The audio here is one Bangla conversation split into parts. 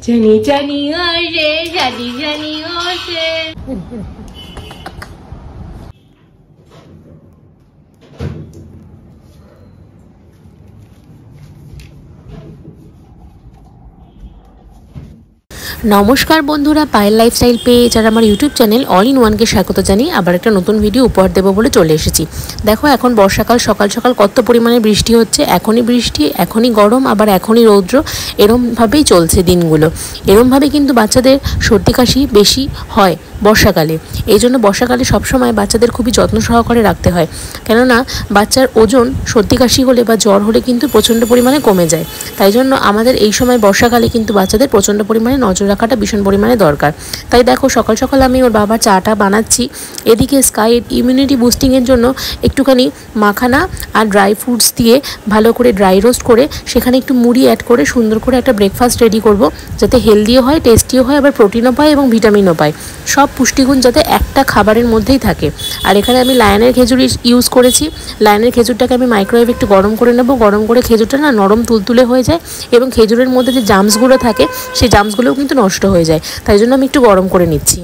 জানি জানি ওরে জানি জানি ওরে। নমস্কার বন্ধুরা, পায়েল লাইফস্টাইল পেজ আর আমার ইউটিউব চ্যানেল অল ইন ওয়ানকে স্বাগত জানিয়ে আবার একটা নতুন ভিডিও উপহার দেবো বলে চলে এসেছি। দেখো এখন বর্ষাকাল, সকাল সকাল কত পরিমাণে বৃষ্টি হচ্ছে। এখনই বৃষ্টি, এখনই গরম, আবার এখনই রৌদ্র, এরমভাবেই চলছে দিনগুলো। এরমভাবে কিন্তু বাচ্চাদের সর্দি কাশি বেশি হয় বর্ষাকালে। এই জন্য বর্ষাকালে সবসময় বাচ্চাদের খুবই যত্ন সহকারে রাখতে হয়, কেননা বাচ্চার ওজন সর্দি কাশি হলে বা জ্বর হলে কিন্তু প্রচণ্ড পরিমাণে কমে যায়। তাই জন্য আমাদের এই সময় বর্ষাকালে কিন্তু বাচ্চাদের প্রচণ্ড পরিমাণে নজর রাখাটা ভীষণ পরিমাণে দরকার। তাই দেখো সকাল সকাল আমি ওর বাবার চাটা বানাচ্ছি। এদিকে স্কাইয়ের ইমিউনিটি বুস্টিংয়ের জন্য একটুখানি মাখানা আর ড্রাই ফ্রুটস দিয়ে ভালো করে ড্রাই রোস্ট করে সেখানে একটু মুড়ি অ্যাড করে সুন্দর করে একটা ব্রেকফাস্ট রেডি করব, যাতে হেলদিও হয়, টেস্টিও হয়, আবার প্রোটিনও পায় এবং ভিটামিনও পায়। সব পুষ্টিগুণ যাতে একটা খাবারের মধ্যেই থাকে। আর এখানে আমি লায়নের খেজুর ইউজ করেছি। লায়নের খেজুরটাকে আমি মাইক্রোওয়েভে একটু গরম করে নেব। গরম করে খেজুরটা না নরম তুলতুলে হয়ে যায় এবং খেজুরের মধ্যে যে জামসগুলো থাকে সেই জামসগুলোও কিন্তু নষ্ট হয়ে যায়। তাই জন্য আমি একটু গরম করে নিচ্ছি।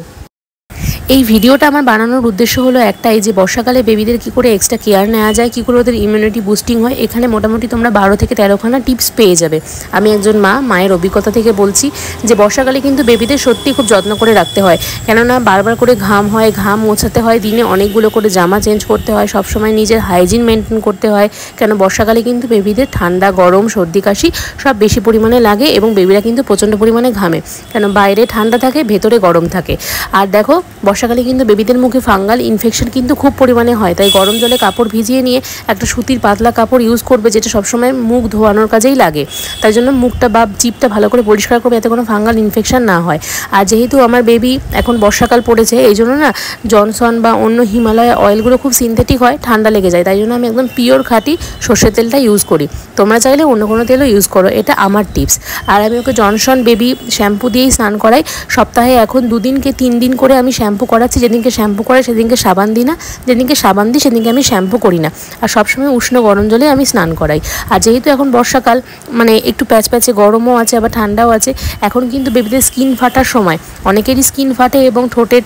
এই ভিডিওটা আমার বানানোর উদ্দেশ্য হলো একটাই, যে বর্ষাকালে বেবিদের কী করে এক্সট্রা কেয়ার নেওয়া যায়, কী করে ওদের ইমিউনিটি বুস্টিং হয়। এখানে মোটামুটি তোমরা 12 থেকে 13খানা টিপস পেয়ে যাবে। আমি একজন মায়ের অভিজ্ঞতা থেকে বলছি যে বর্ষাকালে কিন্তু বেবিদের সত্যি খুব যত্ন করে রাখতে হয়, কেননা বারবার করে ঘাম হয়, ঘাম মোছাতে হয়, দিনে অনেকগুলো করে জামা চেঞ্জ করতে হয়, সবসময় নিজের হাইজিন মেনটেন করতে হয়। কেন বর্ষাকালে কিন্তু বেবিদের ঠান্ডা, গরম, সর্দি কাশি সব বেশি পরিমাণে লাগে এবং বেবিরা কিন্তু প্রচণ্ড পরিমাণে ঘামে, কেন বাইরে ঠান্ডা থাকে, ভেতরে গরম থাকে। আর দেখো বর্ষাকালে কিন্তু বেবিদের মুখে ফাঙ্গাল ইনফেকশন কিন্তু খুব পরিমাণে হয়। তাই গরম জলে কাপড় ভিজিয়ে নিয়ে একটা সুতির পাতলা কাপড় ইউজ করবে, যেটা সবসময় মুখ ধোয়ানোর কাজেই লাগে। তাই জন্য মুখটা বা জিভটা ভালো করে পরিষ্কার করবে, যাতে কোনো ফাঙ্গাল ইনফেকশন না হয়। আর যেহেতু আমার বেবি এখন বর্ষাকাল পড়েছে, এই জন্য না জনসন বা অন্য হিমালয় অয়েলগুলো খুব সিনথেটিক হয়, ঠান্ডা লেগে যায়। তাই জন্য আমি একদম পিওর খাঁটি সর্ষের তেলটা ইউজ করি। তোমরা চাইলে অন্য কোনো তেলও ইউজ করো, এটা আমার টিপস। আর আমি ওকে জনসন বেবি শ্যাম্পু দিয়েই স্নান করাই। সপ্তাহে এখন 2 দিনকে 3 দিন করে আমি শ্যাম্পু করাচ্ছি। যেদিনকে শ্যাম্পু করে সেদিনকে সাবান দিই না, যেদিনকে সাবান দিই সেদিনকে আমি শ্যাম্পু করি না। আর সবসময় উষ্ণ গরম জলে আমি স্নান করাই। আর যেহেতু এখন বর্ষাকাল, মানে একটু প্যাচপ্যাচে গরমও আছে, আবার ঠান্ডাও আছে, এখন কিন্তু বেবিদের স্কিন ফাটার সময়। অনেকেরই স্কিন ফাটে এবং ঠোঁটের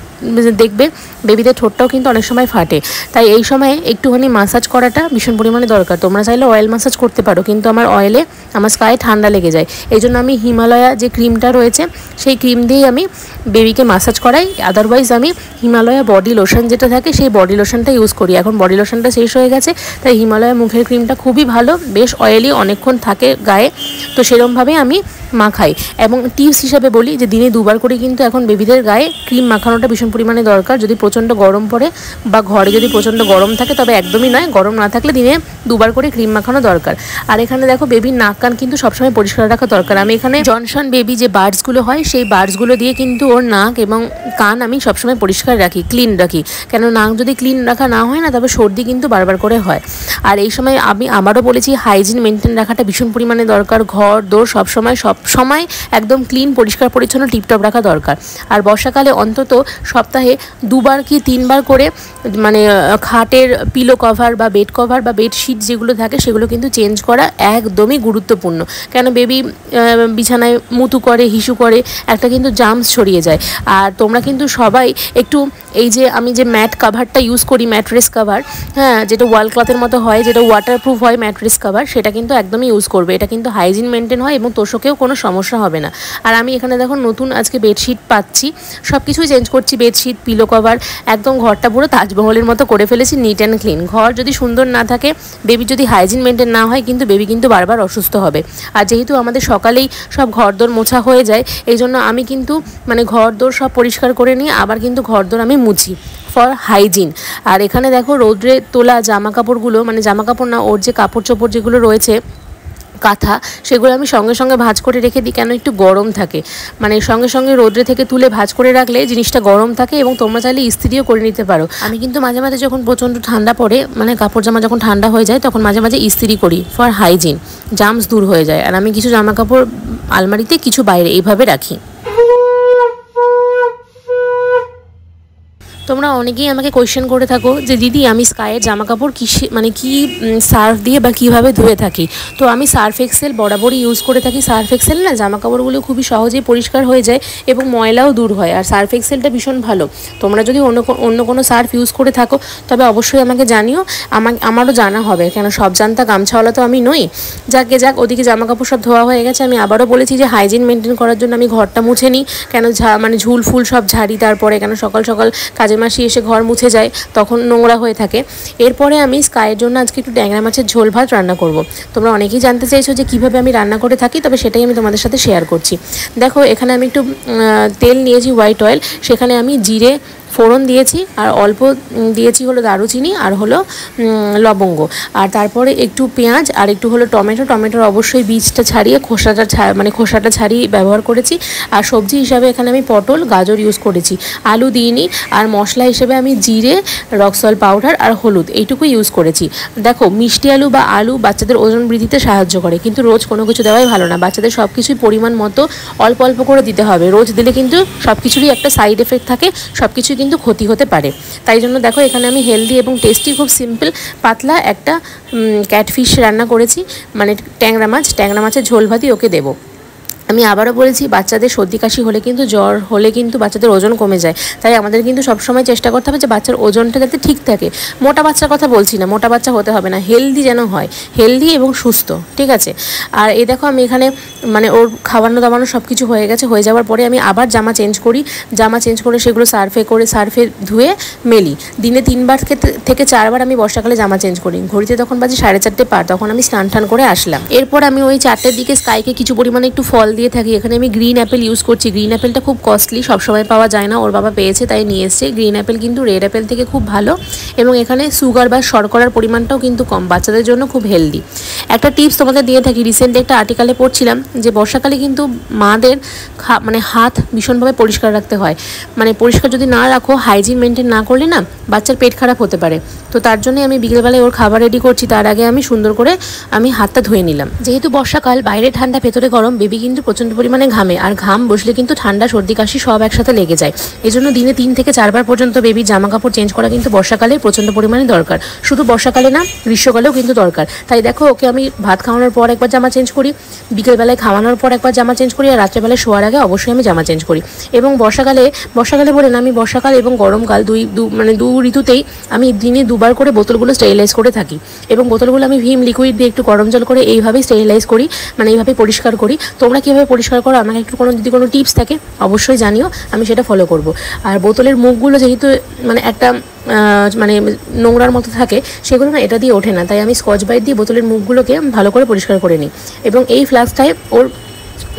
দেখবে বেবিদের ঠোঁটটাও কিন্তু অনেক সময় ফাটে। তাই এই সময়ে একটুখানি মাসাজ করাটা ভীষণ পরিমাণে দরকার। তোমরা চাইলে অয়েল মাসাজ করতে পারো, কিন্তু আমার অয়েলে আমার স্কায়ে ঠান্ডা লেগে যায়। এই জন্য আমি হিমালয়া যে ক্রিমটা রয়েছে সেই ক্রিম দিয়েই আমি বেবিকে মাসাজ করাই। আদারওয়াইজ আমি হিমালয়া বডি লোশন যেটা থাকে সেই বডি লোশনটা ইউজ করি। এখন বডি লোশনটা শেষ হয়ে গেছে, তাই হিমালয়া মুখের ক্রিমটা খুবই ভালো, বেশ অয়েলি, অনেকক্ষণ থাকে গায়ে। তো সেরকমভাবে আমি মাখাই। এবং টিপস হিসাবে বলি যে দিনে 2 বার করে কিন্তু এখন বেবিদের গায়ে ক্রিম মাখানোটা ভীষণ পরিমাণে দরকার। যদি প্রচণ্ড গরম পড়ে বা ঘরে যদি প্রচণ্ড গরম থাকে, তবে একদমই নয়, গরম না থাকলে দিনে 2 বার করে ক্রিম মাখানো দরকার। আর এখানে দেখো বেবির নাক কান কিন্তু সবসময় পরিষ্কার রাখা দরকার। আমি এখানে জনসন বেবি যে বার্ডসগুলো হয় সেই বার্ডসগুলো দিয়ে কিন্তু ওর নাক এবং কান আমি সবসময় পরিষ্কার রাখি, ক্লিন রাখি। কেন নাক যদি ক্লিন রাখা না হয় না, তবে সর্দি কিন্তু বারবার করে হয়। আর এই সময় আমি আবারও বলেছি, হাইজিন মেনটেন রাখাটা ভীষণ পরিমাণে দরকার। ঘর দোর সব সময় একদম ক্লিন, পরিষ্কার পরিচ্ছন্ন, টিপটপ রাখা দরকার। আর বর্ষাকালে অন্তত সপ্তাহে 2 বার কি 3 বার করে মানে খাটের পিলো কভার বা বেড কভার বা বেডশিট যেগুলো থাকে সেগুলো কিন্তু চেঞ্জ করা একদমই গুরুত্বপূর্ণ। কেন বেবি বিছানায় মুতু করে, হিসু করে, একটা কিন্তু জার্মস ছড়িয়ে যায়। আর তোমরা কিন্তু সবাই একটু এই যে আমি যে ম্যাট কাভারটা ইউজ করি, ম্যাট্রেস কাভার, হ্যাঁ, যেটা ওয়াল ক্লথের মতো হয়, যেটা ওয়াটারপ্রুফ হয় ম্যাট্রেস কাভার, সেটা কিন্তু একদমই ইউজ করবে। এটা কিন্তু হাইজিন মেনটেন হয় এবং তোষকেও কোনো সমস্যা হবে না। আর আমি এখানে দেখো নতুন আজকে বেডশিট পাচ্ছি, সব কিছুই চেঞ্জ করছি, বেডশিট, পিলো কভার, একদম ঘরটা পুরো তাজমহলের মতো করে ফেলেছি, নিট অ্যান্ড ক্লিন। ঘর যদি সুন্দর না থাকে, বেবি যদি হাইজিন মেনটেন না হয়, কিন্তু বেবি কিন্তু বারবার অসুস্থ হবে। আর যেহেতু আমাদের সকালেই সব ঘরদোর মোছা হয়ে যায়, এই জন্য আমি কিন্তু মানে ঘরদোর সব পরিষ্কার করে নিয়ে আবার কিন্তু ঘরদোর আমি মুছি ফর হাইজিন। আর এখানে দেখো রৌদ্রে তোলা জামা কাপড়গুলো, মানে জামা কাপড় না, ওর যে কাপড় চোপড় যেগুলো রয়েছে কাঁথা, সেগুলো আমি সঙ্গে সঙ্গে ভাঁজ করে রেখে দিই। কেন একটু গরম থাকে, মানে সঙ্গে সঙ্গে রোদ্রে থেকে তুলে ভাঁজ করে রাখলে জিনিসটা গরম থাকে এবং তোমরা চাইলে ইস্ত্রিও করে নিতে পারো। আমি কিন্তু মাঝে মাঝে যখন প্রচণ্ড ঠান্ডা পড়ে, মানে কাপড় জামা যখন ঠান্ডা হয়ে যায়, তখন মাঝে মাঝে ইস্ত্রি করি ফর হাইজিন, জার্মস দূর হয়ে যায়। আর আমি কিছু জামা কাপড় আলমারিতে, কিছু বাইরে, এইভাবে রাখি। তোমরা অনেকেই আমাকে কোয়েশ্চেন করে থাকো যে দিদি আমি স্কাইয়ের জামা কাপড় মানে কি সার্ফ দিয়ে বা কীভাবে ধুয়ে থাকি। তো আমি সার্ফ এক্সেল বরাবরই ইউজ করে থাকি। সার্ফ এক্সেল না জামা কাপড়গুলো খুবই সহজেই পরিষ্কার হয়ে যায় এবং ময়লাও দূর হয়, আর সার্ফ এক্সেলটা ভীষণ ভালো। তোমরা যদি অন্য কোনো সার্ফ ইউজ করে থাকো তবে অবশ্যই আমাকে জানিও, আমারও জানা হবে, কেন সব জানতা গামছাওয়ালা তো আমি নই। যাক ওদিকে জামা কাপড় সব ধোয়া হয়ে গেছে। আমি আবারও বলেছি যে হাইজিন মেনটেন করার জন্য আমি ঘরটা মুছে নিই, কেন মানে ঝুল ফুল সব ঝাড়ি, তারপরে কেন সকাল সকাল কাজে মাসি এসে ঘর মুছে যায় তখন নোংরা হয়ে থাকে। এরপরে আমি স্কাইয়ের জন্য আজকে একটু ট্যাংরা মাছের ঝোল ভাত রান্না করব। তোমরা অনেকেই জানতে চাইছো যে কীভাবে আমি রান্না করে থাকি, তবে সেটাই আমি তোমাদের সাথে শেয়ার করছি। দেখো এখানে আমি একটু তেল নিয়েছি, হোয়াইট অয়েল, সেখানে আমি জিরে ফোড়ন দিয়েছি আর অল্প দিয়েছি হলো দারুচিনি আর হলো লবঙ্গ, আর তারপরে একটু পেঁয়াজ আর একটু হলো টমেটোর অবশ্যই বীজটা ছাড়িয়ে খোসাটা ছাড়িয়ে ব্যবহার করেছি। আর সবজি হিসাবে এখানে আমি পটল গাজর ইউজ করেছি, আলু দিইনি। আর মশলা হিসেবে আমি জিরে, রক সল্ট পাউডার আর হলুদ এইটুকু ইউজ করেছি। দেখো মিষ্টি আলু বা আলু বাচ্চাদের ওজন বৃদ্ধিতে সাহায্য করে, কিন্তু রোজ কোনো কিছু দেওয়াই ভালো না। বাচ্চাদের সব কিছুই পরিমাণ মতো অল্প অল্প করে দিতে হবে। রোজ দিলে কিন্তু সব কিছুরই একটা সাইড এফেক্ট থাকে, সব কিছুই কিন্তু ক্ষতি হতে পারে। তাই জন্য দেখো এখানে আমি হেলদি এবং টেস্টি খুব সিম্পল পাতলা একটা ক্যাটফিশ রান্না করেছি, মানে ট্যাংরা মাছের ঝোল ভাতই ওকে দেবো। আমি আবারও বলেছি, বাচ্চাদের সর্দি কাশি হলে কিন্তু জ্বর হলে কিন্তু বাচ্চাদের ওজন কমে যায়। তাই আমাদের কিন্তু সবসময় চেষ্টা করতে হবে যে বাচ্চার ওজনটা যাতে ঠিক থাকে। মোটা বাচ্চার কথা বলছি না, মোটা বাচ্চা হতে হবে না, হেলদি যেন হয়, হেলদি এবং সুস্থ, ঠিক আছে। আর এই দেখো আমি এখানে মানে ওর খাওয়ানো দাওয়ানো সব কিছু হয়ে গেছে। হয়ে যাওয়ার পরে আমি আবার জামা চেঞ্জ করে সেগুলো সার্ফে ধুয়ে মেলি। দিনে 3বার থেকে 4বার আমি বর্ষাকালে জামা চেঞ্জ করি। ঘড়িতে তখন বাজে 4:30 পার, তখন আমি স্নান করে আসলাম। এরপর আমি ওই 4টের দিকে স্কাইকে কিছু পরিমাণে একটু ফল দিয়ে থাকি। এখানে আমি গ্রিন অ্যাপেল ইউজ করছি। গ্রিন অ্যাপেলটা খুব কস্টলি, সবসময় পাওয়া যায় না, ওর বাবা পেয়েছে তাই নিয়ে এসছে। গ্রিন অ্যাপেল কিন্তু রেড অ্যাপেল থেকে খুব ভালো, এবং এখানে সুগার বা শর্করার পরিমাণটাও কিন্তু কম, বাচ্চাদের জন্য খুব হেলদি। একটা টিপস তোমাদের দিয়ে থাকি, রিসেন্ট একটা আর্টিকেলে পড়ছিলাম যে বর্ষাকালে কিন্তু মাদের মানে হাত ভীষণভাবে পরিষ্কার রাখতে হয়। মানে পরিষ্কার যদি না রাখো, হাইজিন মেনটেন না করলে না বাচ্চার পেট খারাপ হতে পারে। তো তার জন্যই আমি বিকেলবেলায় ওর খাবার রেডি করছি, তার আগে আমি সুন্দর করে আমি হাতটা ধুয়ে নিলাম। যেহেতু বর্ষাকাল, বাইরে ঠান্ডা ভেতরে গরম, বেবি কিন্তু প্রচণ্ড পরিমাণে ঘামে, আর ঘাম বসলে কিন্তু ঠান্ডা সর্দি কাশি সব একসাথে লেগে যায়। এই জন্য দিনে 3 থেকে 4বার পর্যন্ত বেবির জামা কাপড় চেঞ্জ করা কিন্তু বর্ষাকালে প্রচণ্ড পরিমাণে দরকার। শুধু বর্ষাকালে না, গ্রীষ্মকালেও কিন্তু দরকার। তাই দেখো ওকে আমি ভাত খাওয়ানোর পর একবার জামা চেঞ্জ করি, বিকেলবেলায় খাওয়ানোর পর একবার জামা চেঞ্জ করি, আর রাত্রেবেলায় শোয়ার আগে অবশ্যই আমি জামা চেঞ্জ করি। এবং বর্ষাকালে বলে না, আমি বর্ষাকাল এবং গরমকাল দু ঋতুতেই আমি দিনে 2বার করে বোতলগুলো স্টেরিলাইজ করে থাকি। এবং বোতলগুলো আমি ভিম লিকুইড দিয়ে একটু গরম জল করে এইভাবেই স্টেরিলাইজ করি, মানে এইভাবে পরিষ্কার করি। তোমরা কীভাবে পরিষ্কার করো আমাকে একটু যদি কোনো টিপস থাকে অবশ্যই জানিও, আমি সেটা ফলো করব। আর বোতলের মুখগুলো যেহেতু মানে একটা মানে নোংরার মতো থাকে, সেগুলো না এটা দিয়ে ওঠে না, তাই আমি স্কচ ব্রাইট দিয়ে বোতলের মুখগুলোকে ভালো করে পরিষ্কার করে নিই। এবং এই ফ্লাস্কটায় ওর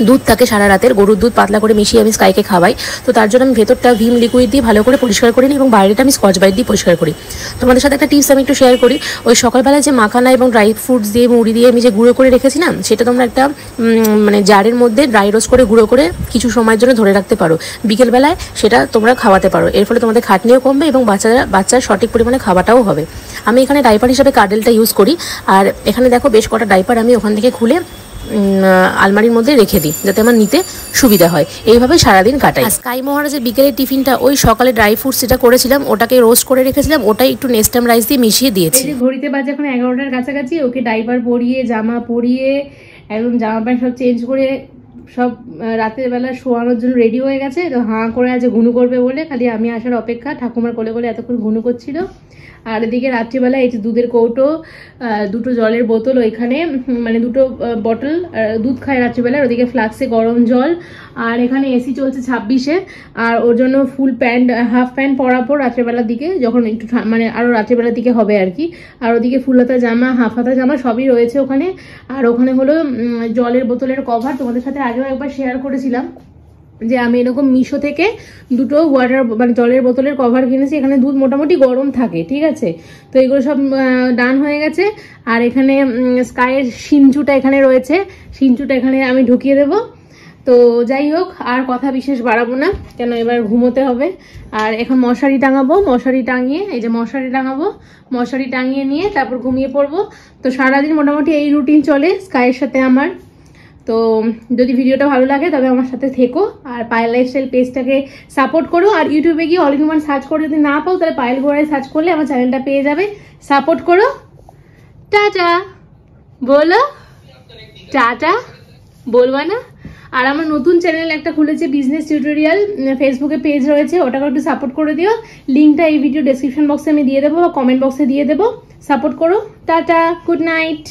দুধ থাকে সারা রাতের, গরুর দুধ পাতলা করে মিশিয়ে আমি স্কাইকে খাওয়াই। তো তার জন্য আমি ভেতরটা ভিম লিকুইড দিয়ে ভালো করে পরিষ্কার করি নিই, এবং বাইরেটা আমি স্কচ ব্রাইট দিয়ে পরিষ্কার করি। তোমাদের সাথে একটা টিপস আমি একটু শেয়ার করি। ওই সকালবেলায় যে মাখানা এবং ড্রাই ফ্রুটস দিয়ে মুড়ি দিয়ে আমি যে গুঁড়ো করে রেখেছি না, সেটা তোমরা একটা মানে জারের মধ্যে ড্রাই রোস্ট করে গুঁড়ো করে কিছু সময়ের জন্য ধরে রাখতে পারো। বিকেলবেলায় সেটা তোমরা খাওয়াতে পারো, এর ফলে তোমাদের খাটনিও কমবে এবং বাচ্চার সঠিক পরিমাণে খাওয়াটাও হবে। আমি এখানে ডাইপার হিসাবে কার্ডেলটা ইউজ করি। আর এখানে দেখো বেশ কটা ডাইপার আমি ওখান থেকে খুলে আলমারির মধ্যে রেখে দিই, যাতে আমার নিতে সুবিধা হয়। এইভাবে সারাদিন কাটাই। স্কাই মহারাজের বিকেলের টিফিনটা ওই সকালে ড্রাই ফ্রুটস যেটা করেছিলাম ওটাকে রোস্ট করে রেখেছিলাম, ওটাই একটু নেস্টাম রাইস দিয়ে মিশিয়ে দিয়েছি। ঘড়িতে বাজে এখন 11টার কাছাকাছি। ওকে ডাইপার পরিয়ে, জামা পরিয়ে, একদম জামা প্যান্ট সব চেঞ্জ করে সব রাতের বেলা শোয়ানোর জন্য রেডি হয়ে গেছে। তো হাঁ করে আছে ঘুনু করবে বলে, খালি আমি আসার অপেক্ষা। ঠাকুমার কোলে কোলে এতক্ষণ ঘুনু করছিল। আর এদিকে রাত্রিবেলা এই যে দুধের কৌটো, 2টো জলের বোতল ওইখানে, মানে 2টো বটল দুধ খায় রাত্রিবেলায়, ওদিকে ফ্লাক্সে গরম জল, আর এখানে এসি চলছে 26-এ। আর ওর জন্য ফুল প্যান্ট, হাফ প্যান্ট পরাবো রাত্রিবেলার দিকে, যখন একটু মানে আরও রাত্রিবেলার দিকে হবে আর কি। আর ওদিকে ফুল হাতা জামা, হাফ হাতা জামা সবই রয়েছে ওখানে। আর ওখানে হলো জলের বোতলের কভার। তোমাদের সাথে আগেও একবার শেয়ার করেছিলাম যে আমি এরকম মিশো থেকে 2টো মানে জলের বোতলের কভার কিনেছি। এখানে দুধ মোটামুটি গরম থাকে, ঠিক আছে। তো এগুলো সব ডান হয়ে গেছে। আর এখানে স্কাইয়ের সিঞ্চুটা এখানে রয়েছে, সিঞ্চুটা এখানে আমি ঢুকিয়ে দেবো। তো যাই হোক, আর কথা বিশেষ বাড়াবো না, কেন এবার ঘুমোতে হবে। আর এখন মশারি টাঙাবো, মশারি টাঙিয়ে এই যে মশারি টাঙাবো, মশারি টাঙিয়ে নিয়ে তারপর ঘুমিয়ে পড়বো। তো সারাদিন মোটামুটি এই রুটিন চলে স্কাইয়ের সাথে আমার। তো যদি ভিডিওটা ভালো লাগে তবে আমার সাথে থেকো, আর পায়েল লাইফস্টাইল পেজটাকে সাপোর্ট করো। আর ইউটিউবে গিয়ে অল ইন ওয়ান সার্চ করে যদি না পাও তাহলে পায়েল ঘোড়ায় সার্চ করলে আমার চ্যানেলটা পেয়ে যাবে। সাপোর্ট করো। টাটা বলো, টাটা বলবা না? আর আমার নতুন চ্যানেল একটা খুলেছে বিজনেস টিউটোরিয়াল, ফেসবুকে পেজ রয়েছে, ওটাকে একটু সাপোর্ট করে দিও। লিঙ্কটা এই ভিডিও ডেসক্রিপশন বক্সে আমি দিয়ে দেবো বা কমেন্ট বক্সে দিয়ে দেবো। সাপোর্ট করো। Tata, good night.